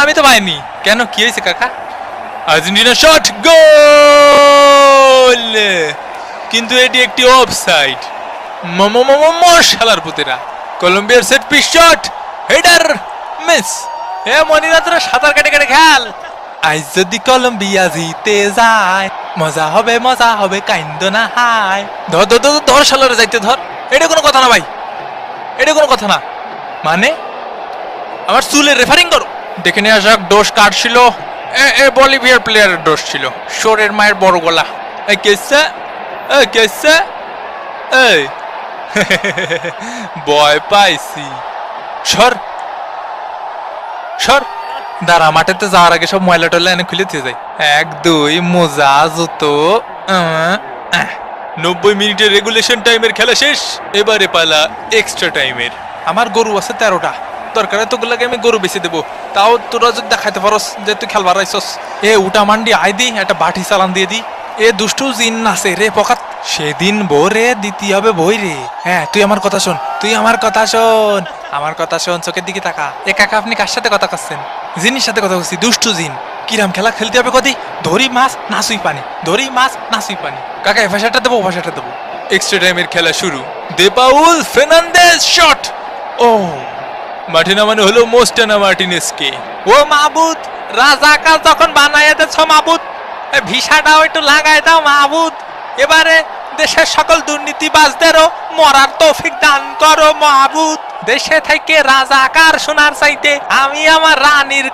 আমি তো পাইনি। কেন, কি হয়েছে কাকা? আর্জেন্টিনা শট, গোল! কিন্তু এটি একটি অফসাইড। মশালার পুতেরা। কলম্বিয়ার set piece shot, header miss. Monira তোরা সাঁতার কেটে কেটে খেল। আজ যদি কলম্বিয়া জিতে যায় মজা হবে কাইন্দ না হাই। ধর ধর ধর ধর শালারে যাইতে ধর। এটা কোনো কথা না ভাই, এটা কোনো কথা না। মানে আমার চুলের রেফারিং করো। দেখে নিয়ে আসা দোষ কার ছিল? বলিভিয়ার প্লেয়ারের দোষ ছিল। শোরের মায়ের বড় গলা। কেসে কেসে এই ভয় পাইছি। সর সর। দাঁড়া, মাঠেতে যাওয়ার আগে সব ময়লা টয়লা এনে খুলে দিয়ে যায়। 1 2 মোজা জুতো। 90 মিনিটের রেগুলেশন টাইমের খেলা শেষ। এবারে পালা এক্সট্রা টাইমের। আমার গরু আছে 13টা। দরকারে তোগুলাকে আমি গরু বেঁচে দেবো। তাও তোরা যদি দেখাইতে পারস যে তুই খেলবার আইসস। উটা মান্ডি আই দি, একটা বাটি চালান দিয়ে দি। দুষ্টু জিন আছে রে পকাত। সেদিন ভোরে দিতে হবে বই রে। তুই আমার কথা শোন, তুই আমার কথা শোন, আমার কথা শোন। চোখের দিকে তাকা। কাকা, আপনি কার সাথে কথা করছেন? জিনিস সাথে কথা বলছি, দুষ্টু জিন। কিরাম খেলা খেলতে হবে কদি? ধরি মাছ নাচুই পানি, ধরি মাছ নাচুই পানি। কাকা, এ ভাষাটা দেবো, ভাষাটা দেবো। এক্সট্রা টাইমের খেলা শুরু। দেপাউল ফের্নান্দেজ শট। ও, মাঠে নামানো হলো মোস্টানা মার্টিনেজকে। ও মাহবুদ, রাজাকার যখন বানাইয়া দেছ মাহবুদ, ভিসাটাও একটু লাগাই দাও মাহবুদ। এবারে দেশের সকল দুর্নীতিবাজদেরও মরার তৌফিক দান করো মাহবুদ। দেশে থেকে রাজাকার শোনার চাইতে আমি আমার রানীর